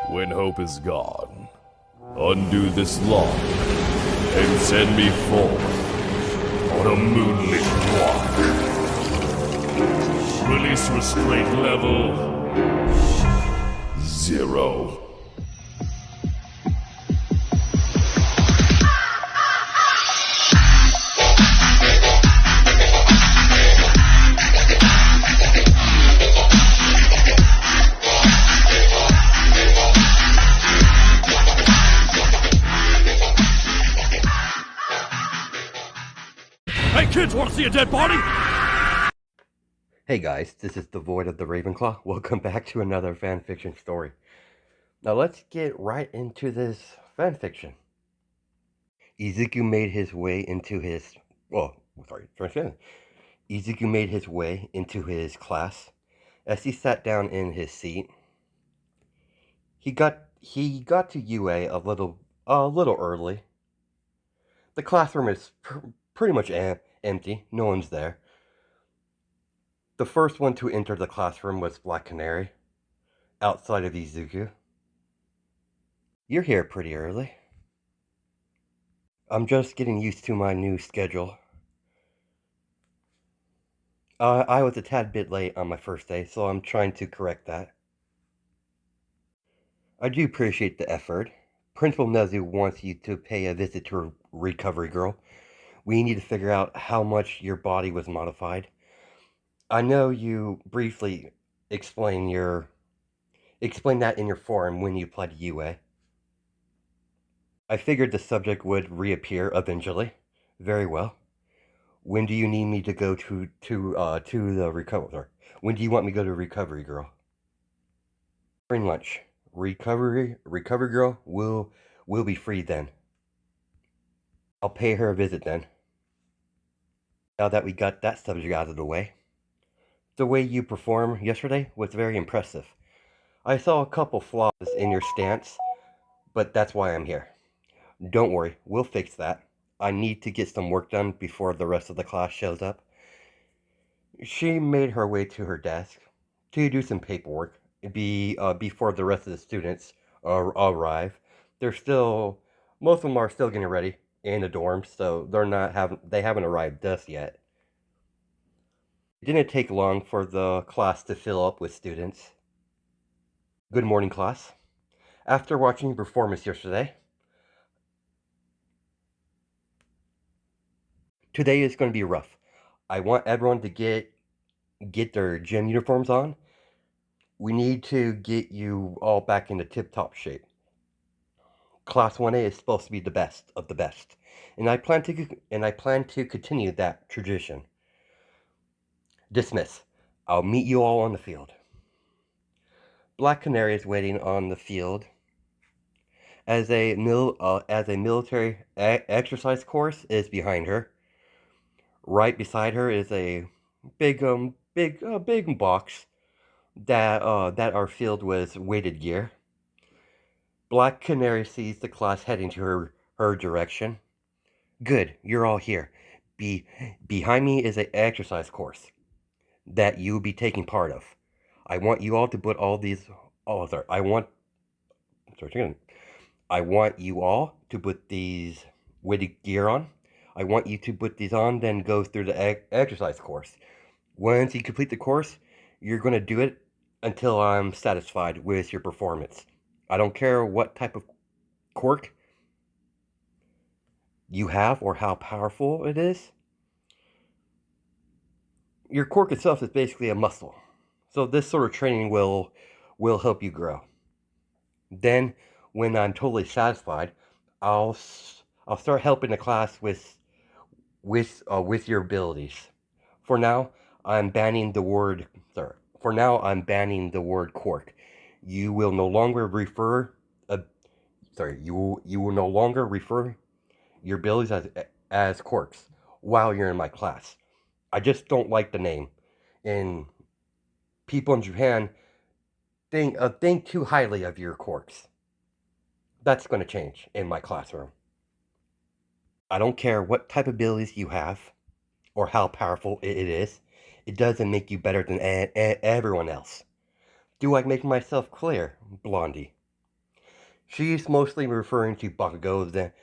When hope is gone, undo this lock and send me forth on a moonlit walk. Release restraint level 0. Hey kids, wanna see a dead body? Hey guys, this is the Void of the Ravenclaw. Welcome back to another fanfiction story. Now let's get right into this fanfiction. Izuku made his way into his... Izuku made his way into his class. As he sat down in his seat, he got to UA a little early. The classroom is pretty much empty. No one's there. The first one to enter the classroom was Black Canary, outside of Izuku. You're here pretty early. I'm just getting used to my new schedule. I was a tad bit late on my first day, so I'm trying to correct that. I do appreciate the effort. Principal Nezu wants you to pay a visit to Recovery Girl. We need to figure out how much your body was modified. I know you briefly explained that in your forum when you applied to UA. I figured the subject would reappear eventually. Very well. When do you need me to go to the recovery? When do you want me to go to Recovery Girl? During lunch. Recovery Girl will be free then. I'll pay her a visit then. Now that we got that subject out of the way. The way you performed yesterday was very impressive. I saw a couple flaws in your stance, but that's why I'm here. Don't worry, we'll fix that. I need to get some work done before the rest of the class shows up. She made her way to her desk to do some paperwork before the rest of the students arrive. Most of them are still getting ready in the dorms, so they haven't arrived just yet. It didn't take long for the class to fill up with students. Good morning, class. After watching your performance yesterday, today is going to be rough. I want everyone to get their gym uniforms on. We need to get you all back into tip-top shape. Class 1A is supposed to be the best of the best, and I plan to continue that tradition. Dismiss. I'll meet you all on the field. Black Canary is waiting on the field as a military exercise course is behind her. Right beside her is a big box that are filled with weighted gear. Black Canary sees the class heading to her direction. Good, you're all here. Behind me is an exercise course that you'll be taking part of. I want you all to put all these. Oh, sorry. I want you all to put these weighted gear on. I want you to put these on, then go through the exercise course. Once you complete the course, you're going to do it until I'm satisfied with your performance. I don't care what type of quirk you have or how powerful it is. Your quirk itself is basically a muscle. So this sort of training will help you grow. Then, when I'm totally satisfied, I'll start helping the class with your abilities. For now, I'm banning the word quirk. You will no longer refer you will no longer refer your abilities as quirks while you're in my class. I just don't like the name. And people in Japan think too highly of your quirks. That's going to change in my classroom. I don't care what type of abilities you have or how powerful it is. It doesn't make you better than everyone else. Do I make myself clear, Blondie? She's mostly referring to Bakugo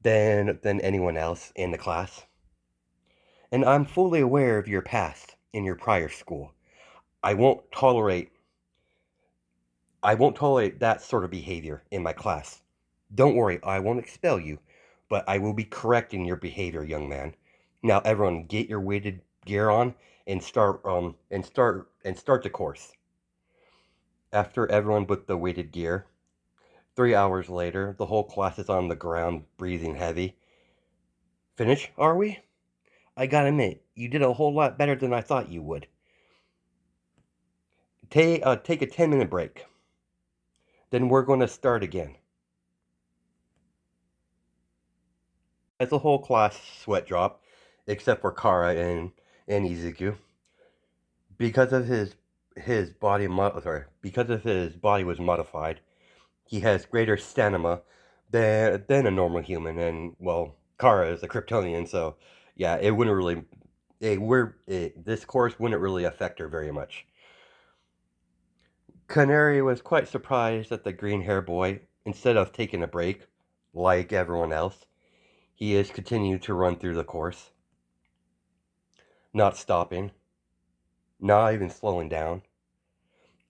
than anyone else in the class. And I'm fully aware of your past in your prior school. I won't tolerate I won't tolerate that sort of behavior in my class. Don't worry, I won't expel you, but I will be correcting your behavior, young man. Now everyone get your weighted gear on and start the course. After everyone with the weighted gear, 3 hours later, the whole class is on the ground, breathing heavy. Finish, are we? I gotta admit, you did a whole lot better than I thought you would. Take a 10-minute break. Then we're going to start again. As the whole class sweat drop, except for Kara and Izuku, because of because of his body was modified, he has greater stamina than a normal human, and well, Kara is a Kryptonian, so yeah, it wouldn't really this course wouldn't really affect her very much. Canary was quite surprised that the green hair boy, instead of taking a break like everyone else, he is continuing to run through the course, not stopping, not even slowing down,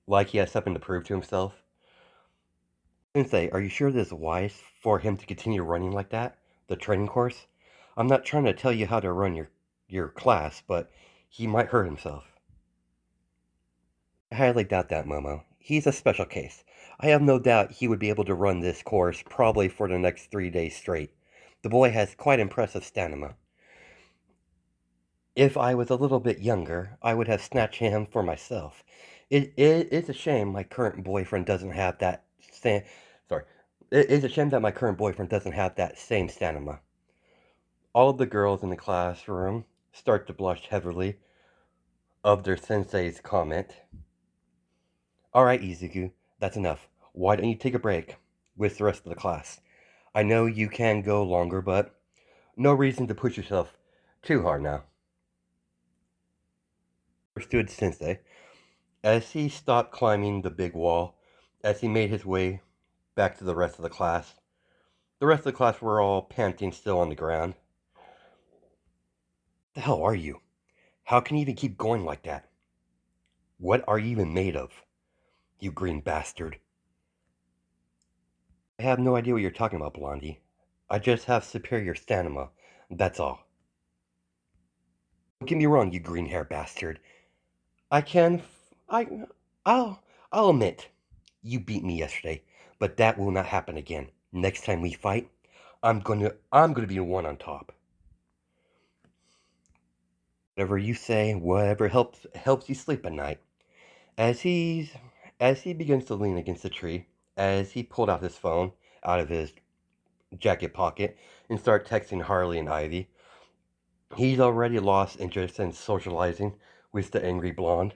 like he has something to prove to himself. Sensei, are you sure this is wise for him to continue running like that? The training course? I'm not trying to tell you how to run your class, but he might hurt himself. I highly doubt that, Momo. He's a special case. I have no doubt he would be able to run this course probably for the next 3 days straight. The boy has quite impressive stamina. If I was a little bit younger, I would have snatched him for myself. It's a shame my current boyfriend doesn't have that same. Sorry. It's a shame that my current boyfriend doesn't have that same stamina. All of the girls in the classroom start to blush heavily of their sensei's comment. Alright, Izuku, that's enough. Why don't you take a break with the rest of the class? I know you can go longer, but no reason to push yourself too hard now. Understood, Sensei. As he stopped climbing the big wall, as he made his way back to the rest of the rest of the class were all panting still on the ground. The hell are you? How can you even keep going like that? What are you even made of, you green bastard? I have no idea what you're talking about, Blondie. I just have superior stamina, that's all. Don't get me wrong, you green hair bastard. I can, I, I'll admit, you beat me yesterday, but that will not happen again. Next time we fight, I'm gonna be the one on top. Whatever you say, whatever helps you sleep at night. As he's as he begins to lean against the tree, as he pulled out his phone out of his jacket pocket and start texting Harley and Ivy, he's already lost interest in socializing with the angry blonde.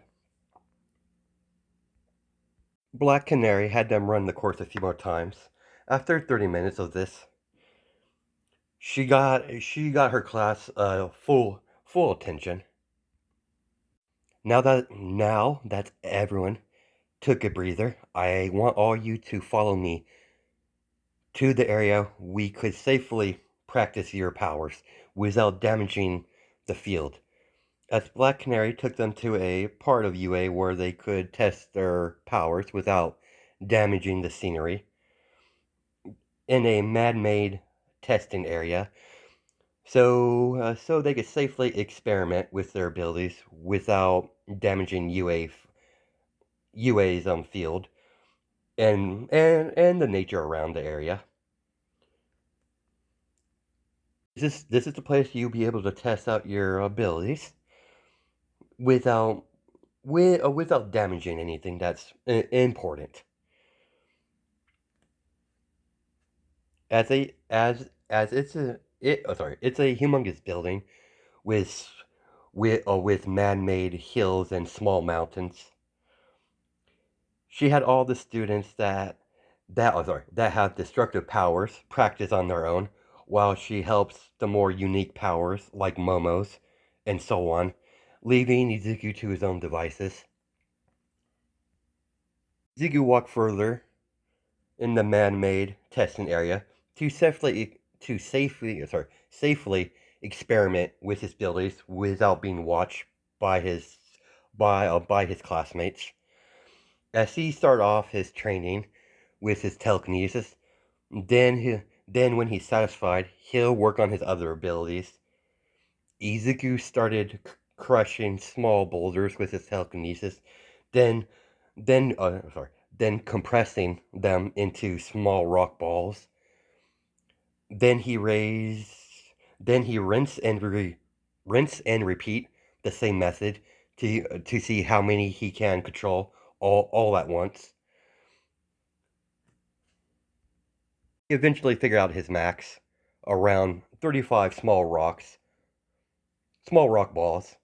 Black Canary had them run the course a few more times. After 30 minutes of this, she got her class full attention. Now that everyone took a breather, I want all you to follow me to the area we could safely practice your powers without damaging the field. As Black Canary took them to a part of UA where they could test their powers without damaging the scenery, in a man-made testing area, so they could safely experiment with their abilities without damaging UA's field and the nature around the area. This is the place you'll be able to test out your abilities without without damaging anything that's important. As it's a humongous building with with man-made hills and small mountains. She had all the students that have destructive powers practice on their own, while she helps the more unique powers like Momo's and so on, leaving Izuku to his own devices. Izuku walked further in the man-made testing area to safely experiment with his abilities without being watched by his classmates. As he started off his training with his telekinesis, then when he's satisfied, he'll work on his other abilities. Izuku started crushing small boulders with his telekinesis, then then compressing them into small rock balls. Then he raised, then he rinse and repeat the same method to see how many he can control all at once. He eventually figured out his max, around 35 small rock balls.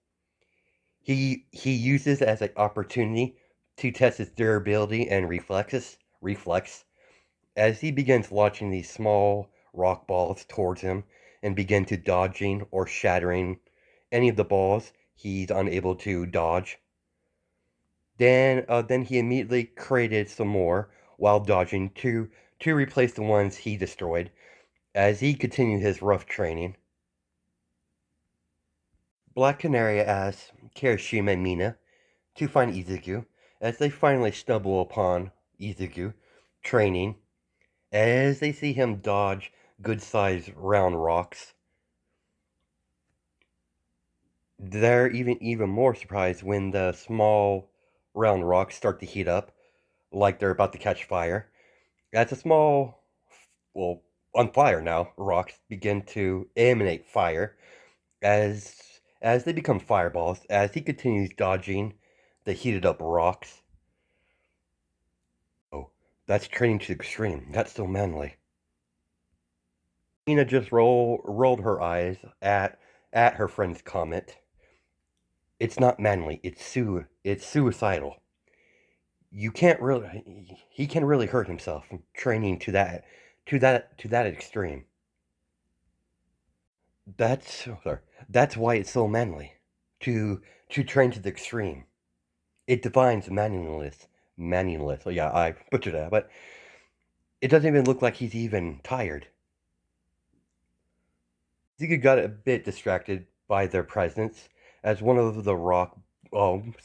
He uses as an opportunity to test his durability and reflex as he begins launching these small rock balls towards him and begin to dodging or shattering any of the balls he's unable to dodge. Then he immediately created some more while dodging to replace the ones he destroyed as he continued his rough training. Black Canary asks Kirishima and Mina to find Izuku as they finally stumble upon Izuku training as they see him dodge good-sized round rocks. They're even more surprised when the small round rocks start to heat up like they're about to catch fire. As the small, well, on fire now, rocks begin to emanate fire as they become fireballs as he continues dodging the heated up rocks. Oh, that's training to the extreme. That's so manly. Mina just rolled her eyes at her friend's comment. It's not manly. It's suicidal. You can't really. He can really hurt himself from training to that extreme. Sorry, that's why it's so manly. To train to the extreme. It defines manliness. Manliness. Oh yeah, I butchered that, but it doesn't even look like he's even tired. Zika got a bit distracted by their presence as one of the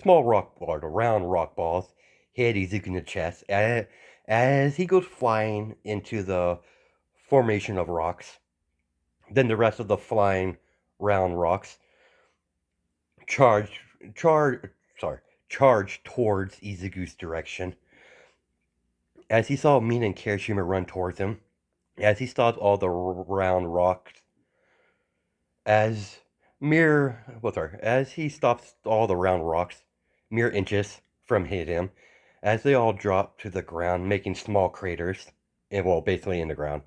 small the round rock balls hit Izuku in the chest as he goes flying into the formation of rocks. Then the rest of the flying round rocks charge, charge, charge towards Izuku's direction. As he saw Mina and Kirishima run towards him, as he stopped all the round rocks as as he stops all the round rocks mere inches from hitting him as they all drop to the ground making small craters and well basically in the ground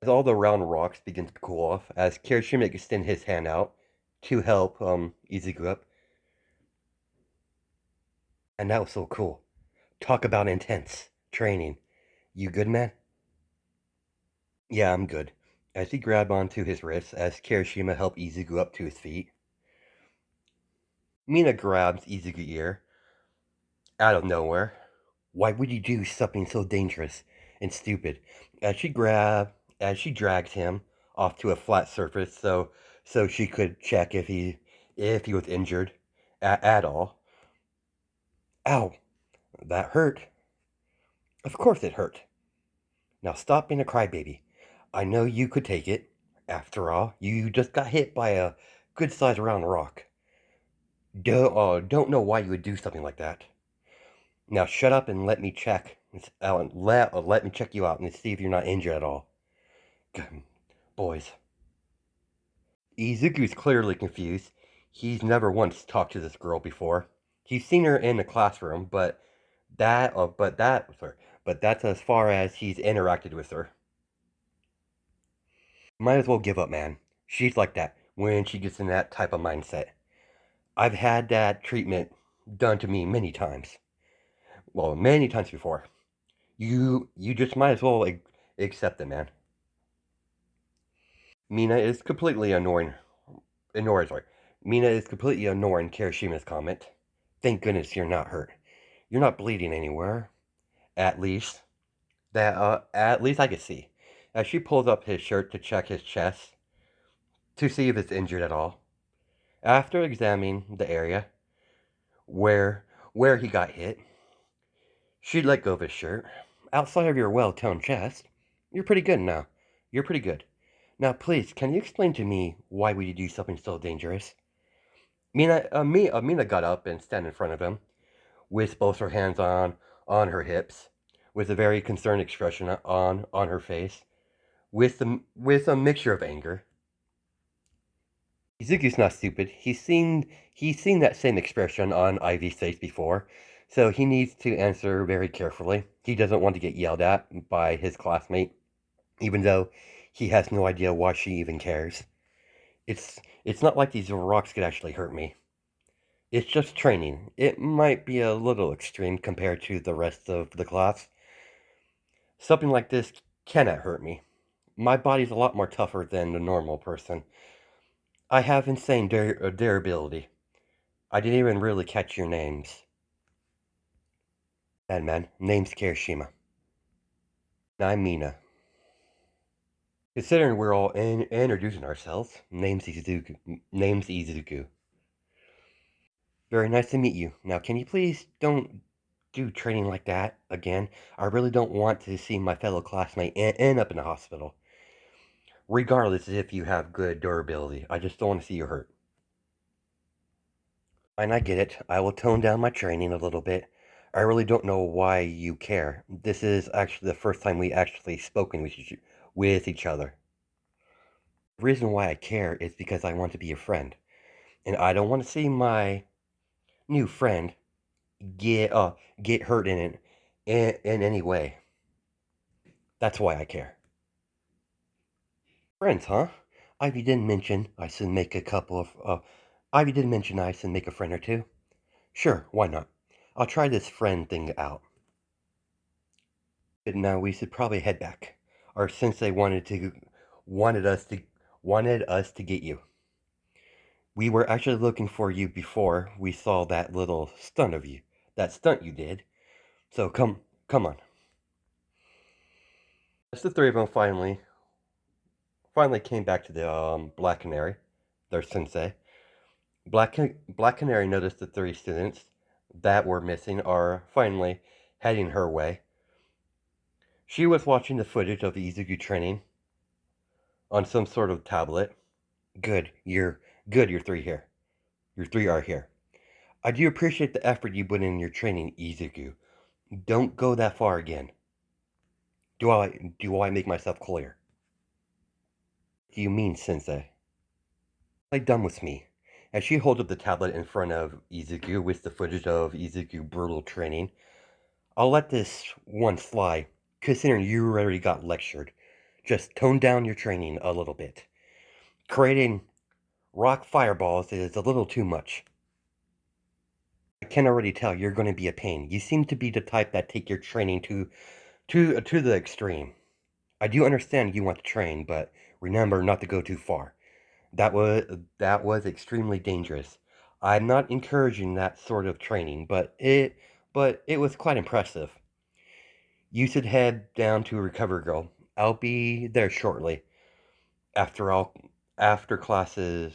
as all the round rocks begin to cool off as Kirishima extends his hand out to help Izuku up. And that was so cool. Talk about intense training. You good, man? Yeah, I'm good. As he grabbed onto his wrist as Kirishima helped Izuku up to his feet, Mina grabs Izuku's ear out of nowhere. Why would you do something so dangerous and stupid? As she drags him off to a flat surface so she could check if he was injured at all. Ow, that hurt. Of course it hurt. Now stop being a crybaby. I know you could take it. After all, you just got hit by a good-sized round rock. Don't know why you would do something like that. Now shut up and let me check. Alan, let me check you out and see if you're not injured at all. Boys. Izuku's clearly confused. He's never once talked to this girl before. He's seen her in the classroom, but that's as far as he's interacted with her. Might as well give up, man. She's like that when she gets in that type of mindset. I've had that treatment done to me many times. Well, many times before. You just might as well accept it, man. Mina is completely sorry. Mina is completely ignoring Kirishima's comment. Thank goodness you're not hurt. You're not bleeding anywhere. At least at least I could see. As she pulls up his shirt to check his chest to see if it's injured at all. After examining the area where he got hit, she let go of his shirt. Outside of your well-toned chest, you're pretty good now. You're pretty good. Now, please, can you explain to me why would you do something so dangerous? Mina got up and stand in front of him, with both her hands on her hips, with a very concerned expression on her face, with a mixture of anger. Izuku's not stupid. He's seen that same expression on Ivy's face before, so he needs to answer very carefully. He doesn't want to get yelled at by his classmate, even though he has no idea why she even cares. It's not like these rocks could actually hurt me. It's just training. It might be a little extreme compared to the rest of the class. Something like this cannot hurt me. My body's a lot more tougher than the normal person. I have insane durability. I didn't even really catch your names. Man, name's Kirishima. I'm Mina. Considering we're all introducing ourselves, name's Izuku. Name's Izuku. Very nice to meet you. Now, can you please don't do training like that again? I really don't want to see my fellow classmate end up in the hospital. Regardless if you have good durability, I just don't want to see you hurt. And I get it. I will tone down my training a little bit. I really don't know why you care. This is actually the first time we actually spoken with each other. The reason why I care is because I want to be your friend, and I don't want to see my new friend get hurt in any way. That's why I care. Friends, huh? Ivy didn't mention I should make a couple of. Ivy didn't mention I should make a friend or two. Sure, why not? I'll try this friend thing out. But now we should probably head back. Our sensei wanted us to get you. We were actually looking for you before we saw that little stunt of you. That stunt you did. So come on. As the three of them finally came back to the Black Canary, their sensei. Black Canary noticed the three students that were missing are finally heading her way. She was watching the footage of Izuku training on some sort of tablet. Good, you're three here. Your three are here. I do appreciate the effort you put in your training, Izuku. Don't go that far again. Do I make myself clear? What do you mean, Sensei? Like done with me. As she holds up the tablet in front of Izuku with the footage of Izuku brutal training, I'll let this one slide, considering you already got lectured. Just tone down your training a little bit. Creating rock fireballs is a little too much. I can already tell you're going to be a pain. You seem to be the type that take your training to the extreme. I do understand you want to train, but remember not to go too far. That was extremely dangerous. I'm not encouraging that sort of training, but it was quite impressive. You should head down to Recover Girl. I'll be there shortly. After classes,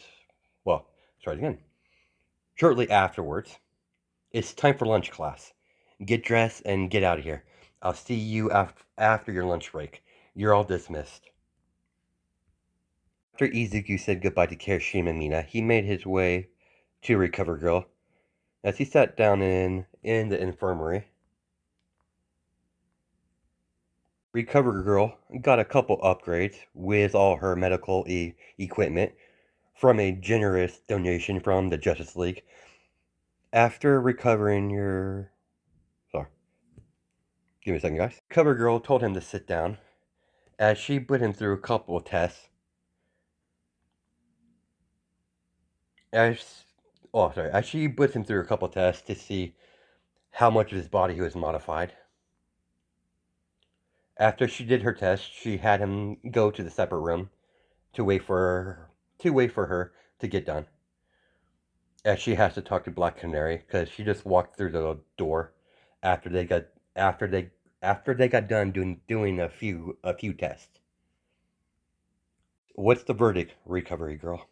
well, start again. Shortly afterwards, it's time for lunch class. Get dressed and get out of here. I'll see you after your lunch break. You're all dismissed. After Izuku said goodbye to Kirishima Mina, he made his way to Recover Girl. As he sat down in the infirmary, Recover Girl got a couple upgrades with all her medical equipment from a generous donation from the Justice League. After recovering your... Sorry. Give me a second, guys. Recover Girl told him to sit down as she put him through a couple of tests. As she put him through a couple of tests to see how much of his body he was modified. After she did her test, she had him go to the separate room to wait for her to get done. As she has to talk to Black Canary because she just walked through the door after they after they got done doing a few tests. What's the verdict, recovery girl?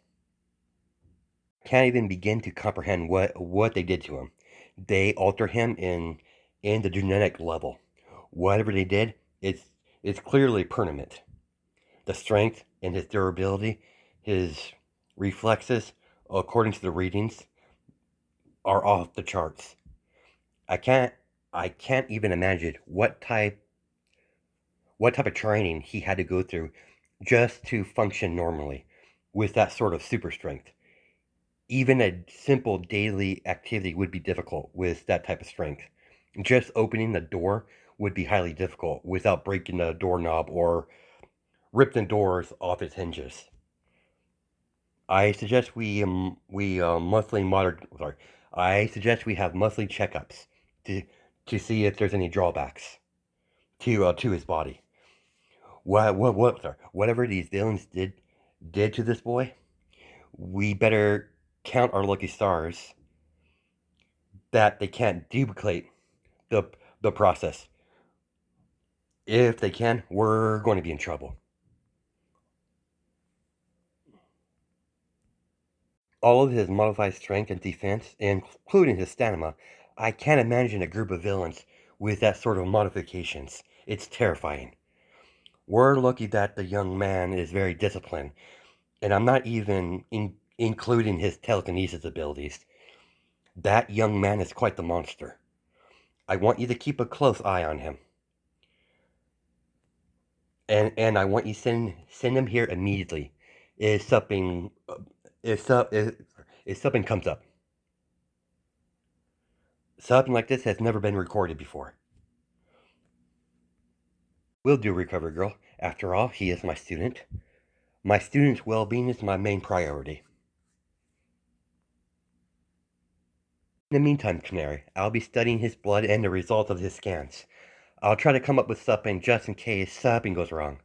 Can't even begin to comprehend what they did to him. They altered him in the genetic level. Whatever they did, it's clearly permanent. The strength and his durability, his reflexes, according to the readings, are off the charts. I can't I can't even imagine what type of training he had to go through just to function normally with that sort of super strength. Even a simple daily activity would be difficult with that type of strength. Just opening the door would be highly difficult without breaking the doorknob or ripping the doors off its hinges. I suggest I suggest we have monthly checkups to to see if there's any drawbacks to his body. Whatever these villains did to this boy, we better count our lucky stars that they can't duplicate the the process. If they can, we're going to be in trouble. All of his modified strength and defense, including his stamina, I can't imagine a group of villains with that sort of modifications. It's terrifying. We're lucky that the young man is very disciplined, and I'm not even including his telekinesis abilities. That young man is quite the monster. I want you to keep a close eye on him, and I want you to send him here immediately. If something if, if something comes up, something like this has never been recorded before. Will do, recovery girl. After all, he is my student. My student's well-being is my main priority. In the meantime, Canary, I'll be studying his blood and the results of his scans. I'll try to come up with something just in case something goes wrong.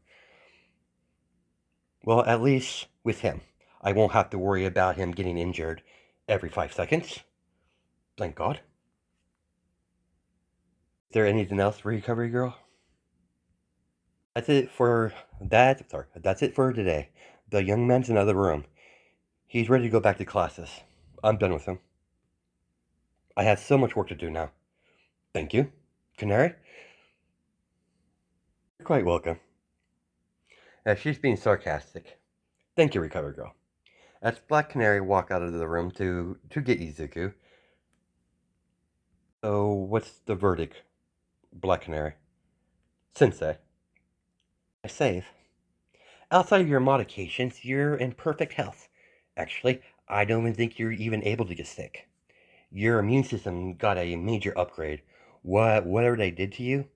Well, at least with him, I won't have to worry about him getting injured every 5 seconds. Thank God. Is there anything else, recovery girl? That's it for that. Sorry, that's it for today. The young man's in another room. He's ready to go back to classes. I'm done with him. I have so much work to do now. Thank you. Canary? You're quite welcome. She's being sarcastic. Thank you, recovery girl. As Black Canary walked out of the room to get Izuku. So, what's the verdict, Black Canary? Sensei. I save. Outside of your modifications, you're in perfect health. Actually, I don't even think you're even able to get sick. Your immune system got a major upgrade. Whatever they did to you,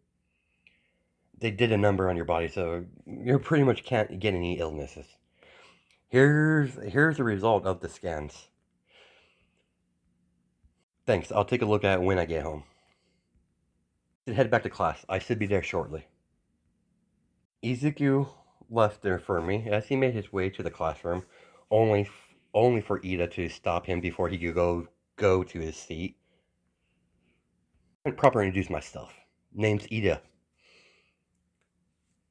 they did a number on your body, so you pretty much can't get any illnesses. Here's the result of the scans. Thanks. I'll take a look at it when I get home. Head back to class. I should be there shortly. Izuku left there for me as he made his way to the classroom, only only for Ida to stop him before he could go to his seat. I didn't properly introduce myself. Name's Ida.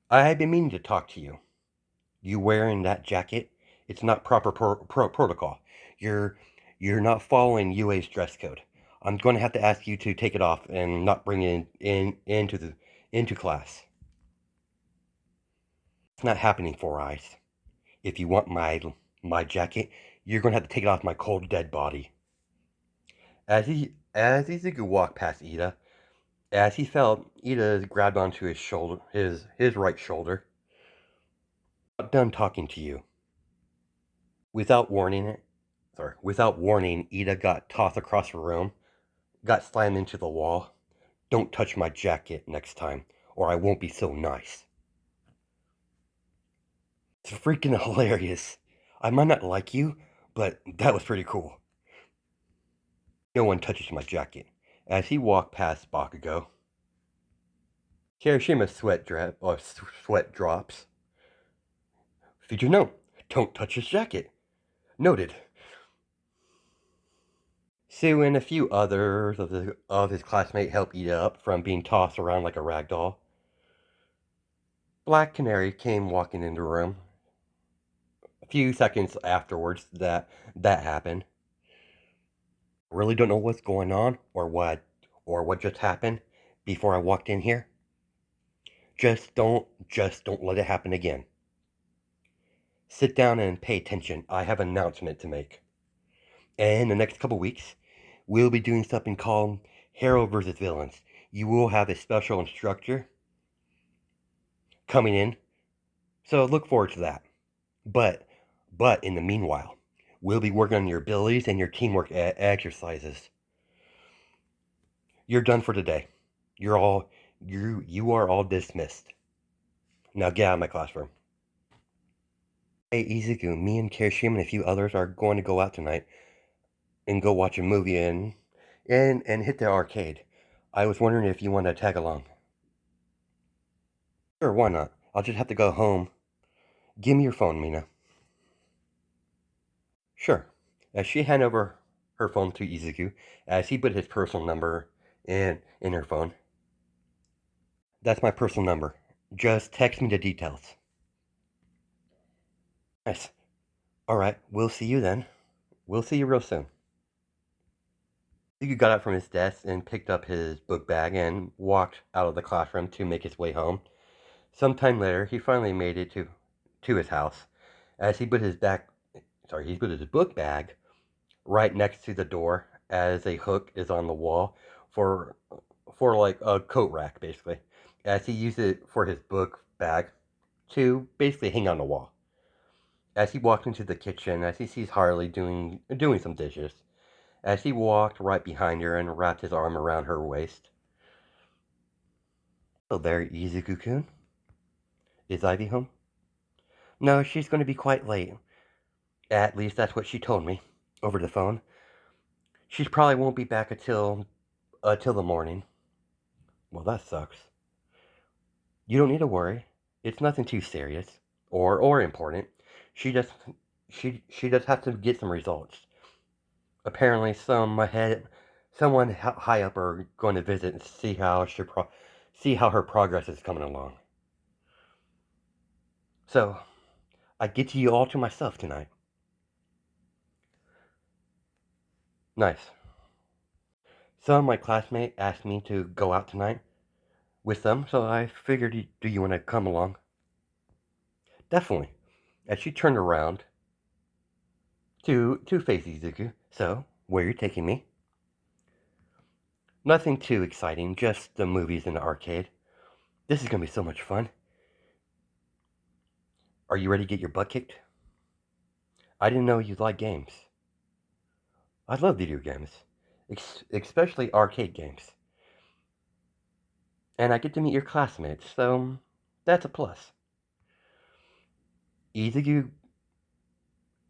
I have been meaning to talk to you. You wearing that jacket? It's not proper protocol. You're you're not following UA's dress code. I'm going to have to ask you to take it off and not bring it into class. It's not happening, Four Eyes. If you want my jacket, you're going to have to take it off my cold dead body. As Izuku walked past Ida, as he fell, Ida grabbed onto his shoulder, his right shoulder. I'm not done talking to you. Without warning, Ida got tossed across the room, got slammed into the wall. Don't touch my jacket next time, or I won't be so nice. It's freaking hilarious. I might not like you, but that was pretty cool. No one touches my jacket. As he walked past Bakugo, Kirishima's sweat drops. Did you know? Don't touch his jacket. Noted. Sue and a few others of his classmates help eat up from being tossed around like a rag doll. Black Canary came walking into the room. A few seconds afterwards that happened. Really don't know what's going on or what just happened before I walked in here. Just don't let it happen again. Sit down and pay attention. I have an announcement to make. In the next couple weeks, we'll be doing something called Hero versus Villains. You will have a special instructor coming in, so look forward to that. But in the meanwhile, we'll be working on your abilities and your teamwork exercises. You're done for today. You are all dismissed. Now get out of my classroom. Hey Izuku, me and Kirishima and a few others are going to go out tonight and go watch a movie and hit the arcade. I was wondering if you want to tag along. Sure, why not? I'll just have to go home. Give me your phone, Mina. Sure. As she handed over her phone to Izuku, as he put his personal number in her phone. That's my personal number. Just text me the details. Nice. Alright, we'll see you then. We'll see you real soon. Izuku got up from his desk and picked up his book bag and walked out of the classroom to make his way home. Sometime later, he finally made it to his house. As he put his book bag right next to the door, as a hook is on the wall for like a coat rack, basically. As he used it for his book bag to basically hang on the wall. As he walked into the kitchen, as he sees Harley doing some dishes, as he walked right behind her and wrapped his arm around her waist. "Oh, there, Izuku-kun. Is Ivy home?" "No, she's going to be quite late. At least that's what she told me over the phone. She probably won't be back until the morning." "Well, that sucks." "You don't need to worry. It's nothing too serious or important. She just she just has to get some results. Apparently, someone high up are going to visit and see how her progress is coming along. So I get to you all to myself tonight." "Nice. Some of my classmates asked me to go out tonight with them, so I figured, do you want to come along?" "Definitely." As she turned around to face Izuku. "So, where are you taking me?" "Nothing too exciting, just the movies in the arcade. This is going to be so much fun. Are you ready to get your butt kicked?" "I didn't know you liked games." "I love video games, especially arcade games. And I get to meet your classmates, so that's a plus." Izuku,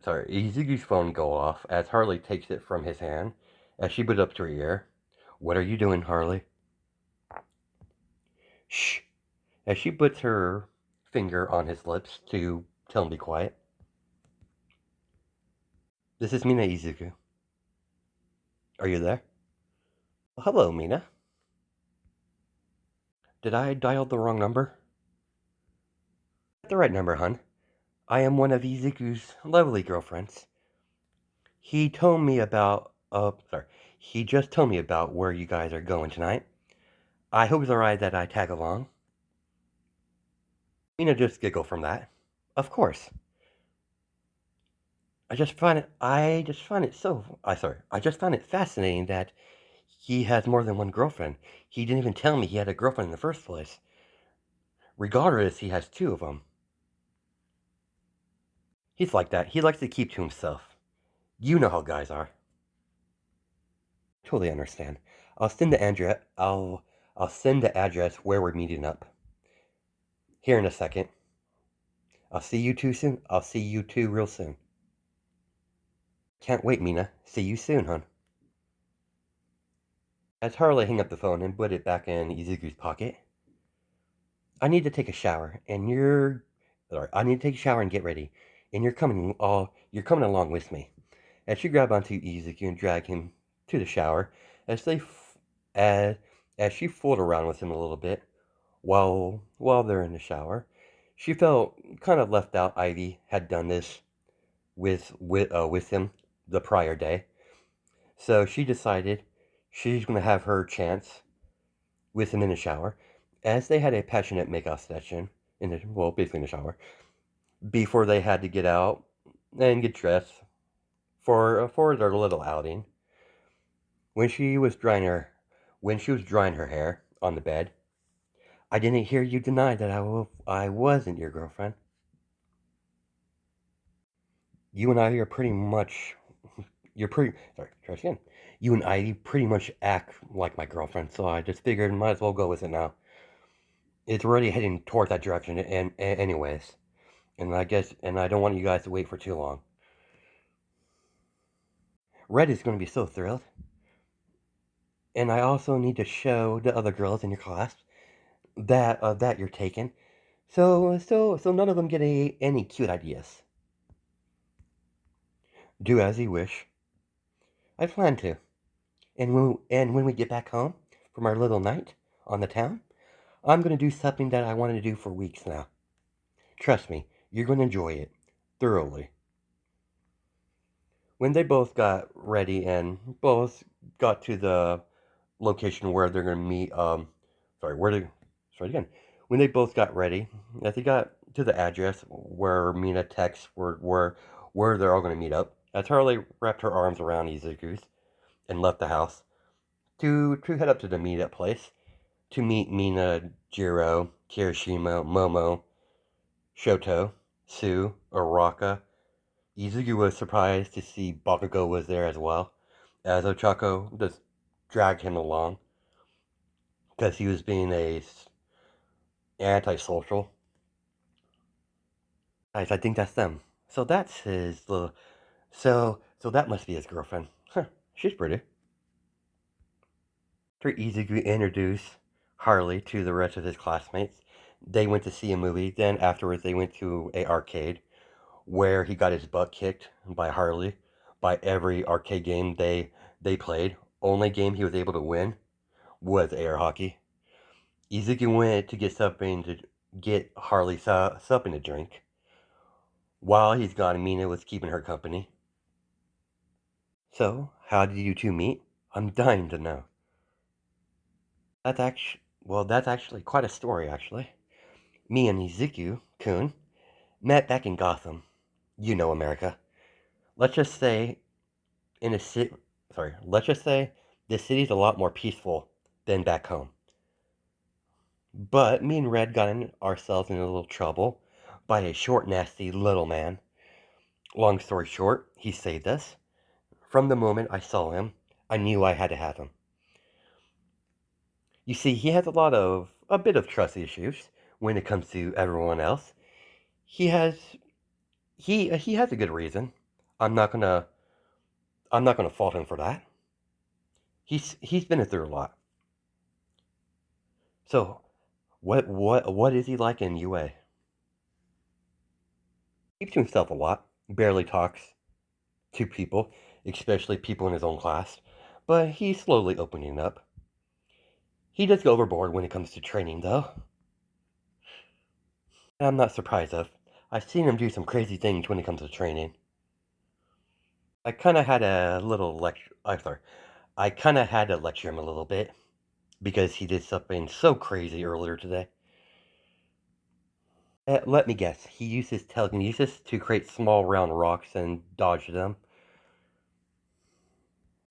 Izuku's phone go off as Harley takes it from his hand as she puts it up to her ear. "What are you doing, Harley?" "Shh." As she puts her finger on his lips to tell him to be quiet. "This is Mina, Izuku. Are you there?" "Hello, Mina. Did I dial the wrong number?" "The right number, hun. I am one of Izuku's lovely girlfriends. He told me about, he just told me about where you guys are going tonight. I hope it's alright that I tag along." Mina just giggled from that. "Of course. I just found it fascinating that he has more than one girlfriend. He didn't even tell me he had a girlfriend in the first place. Regardless, he has two of them. He's like that. He likes to keep to himself. You know how guys are." "Totally understand. I'll send the address. I'll send the address where we're meeting up here in a second. I'll see you two soon. I'll see you two real soon." "Can't wait, Mina. See you soon, hon." As Harley hung up the phone and put it back in Izuku's pocket. I need to take a shower, and I need to take a shower and get ready, and you're coming along with me." As she grabbed onto Izuku and dragged him to the shower as they as as she fooled around with him a little bit while they're in the shower. She felt kind of left out. Ivy had done this with him the prior day, so she decided she's going to have her chance with him in the shower, as they had a passionate makeout session in the basically in the shower before they had to get out and get dressed for their little outing. When she was drying her when she was drying her hair on the bed, I didn't hear you deny that I wasn't your girlfriend. You and I are pretty much you're pretty sorry, try again. You and I pretty much act like my girlfriend, so I just figured might as well go with it now. It's already heading toward that direction, and anyways, and I don't want you guys to wait for too long. Red is going to be so thrilled, and I also need to show the other girls in your class that you're taken, so none of them get any cute ideas. Do as you wish. I plan to, and when we get back home from our little night on the town, I'm going to do something that I wanted to do for weeks now. Trust me, you're going to enjoy it thoroughly. When they both got ready and both got to the location where they're going to meet, sorry, where they, sorry again. When they both got ready, as they got to the address where Mina texts where they're all going to meet up, as Harley wrapped her arms around Izuku's and left the house to head up to the meetup place to meet Mina, Jiro, Kirishima, Momo, Shoto, Sue, Araka. Izuku was surprised to see Bakugo was there as well, as Ochako just dragged him along because he was being a antisocial. Guys, I think that's them. So that's his little. So that must be his girlfriend. Huh, she's pretty. After Izuku introduced Harley to the rest of his classmates, they went to see a movie. Then afterwards, they went to a arcade where he got his butt kicked by Harley by every arcade game they played. Only game he was able to win was air hockey. Izuku went to get Harley something to drink. While he's gone, Mina was keeping her company. So, how did you two meet? I'm dying to know. That's actually quite a story, actually. Me and Izuku-kun met back in Gotham. You know America. Let's just say in a city. Sorry, let's just say the city's a lot more peaceful than back home. But me and Red got ourselves in a little trouble by a short, nasty little man. Long story short, he saved us. From the moment I saw him, I knew I had to have him. You see, he has a bit of trust issues when it comes to everyone else. He has he has a good reason. I'm not gonna I'm not gonna fault him for that. He's been through a lot. So what is he like in UA? Keeps to himself a lot. Barely talks to people, especially people in his own class. But he's slowly opening up. He does go overboard when it comes to training, though. And I'm not surprised of. I've seen him do some crazy things when it comes to training. I kind of had a little lecture. I'm sorry. I kind of had to lecture him a little bit because he did something so crazy earlier today. Let me guess. He uses telekinesis to create small round rocks and dodge them.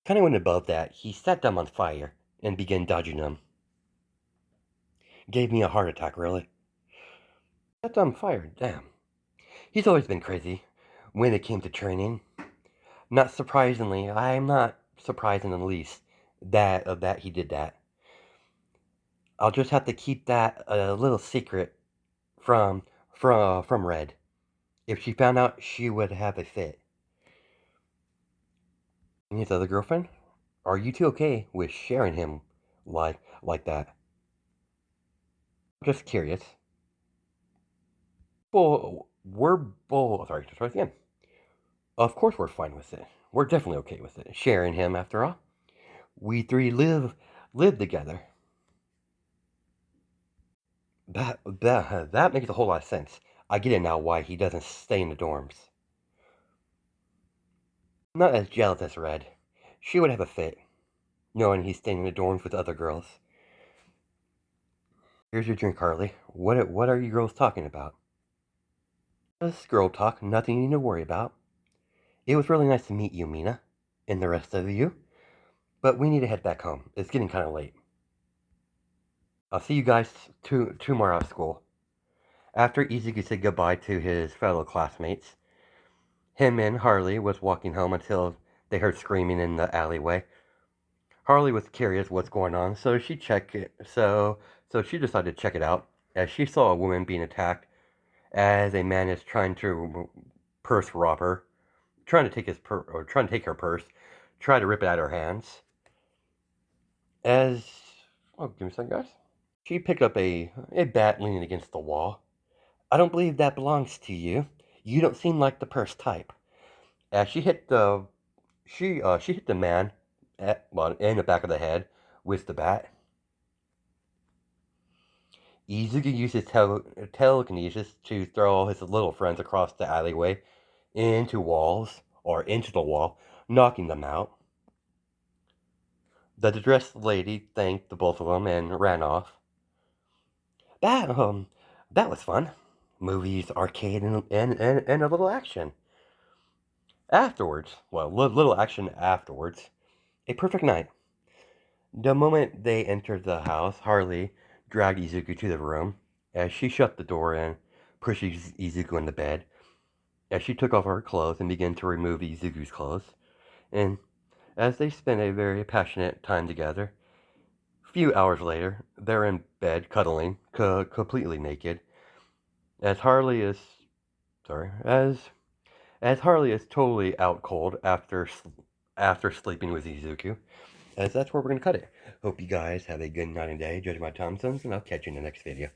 Kind of went above that. He set them on fire and began dodging them. Gave me a heart attack, really. Set them on fire, damn. He's always been crazy when it came to training. Not surprisingly, I'm not surprised in the least that he did that. I'll just have to keep that a little secret from from Red. If she found out, she would have a fit. And his other girlfriend? Are you two okay with sharing him like that? Just curious. Well, we're both. Sorry, to try again. Of course, we're fine with it. We're definitely okay with it. Sharing him, after all. We three live together. That makes a whole lot of sense. I get it now why he doesn't stay in the dorms. I'm not as jealous as Red. She would have a fit, knowing he's staying in the dorms with other girls. Here's your drink, Harley. What are you girls talking about? Just girl talk, nothing you need to worry about. It was really nice to meet you, Mina, and the rest of you. But we need to head back home. It's getting kind of late. I'll see you guys tomorrow at school. After Izuku said goodbye to his fellow classmates, him and Harley was walking home until they heard screaming in the alleyway. Harley was curious what's going on, so she checked it. So she decided to check it out, as she saw a woman being attacked as a man is trying to purse rob her, trying to take trying to take her purse, try to rip it out of her hands. As give me a second, guys. She picked up a bat leaning against the wall. I don't believe that belongs to you. You don't seem like the purse type. As she hit the man in the back of the head with the bat. Izuku uses telekinesis to throw all his little friends across the alleyway into the wall, knocking them out. The distressed lady thanked the both of them and ran off. That that was fun. Movies, arcade, and a little action. Afterwards, little action afterwards. A perfect night. The moment they entered the house, Harley dragged Izuku to the room. As she shut the door and pushed Izuku into bed, as she took off her clothes and began to remove Izuku's clothes, and as they spent a very passionate time together, a few hours later, they're in bed cuddling, completely naked, as Harley is, as Harley is totally out cold after sleeping with Izuku, as that's where we're going to cut it. Hope you guys have a good night and day. Judge my Thompsons, and I'll catch you in the next video.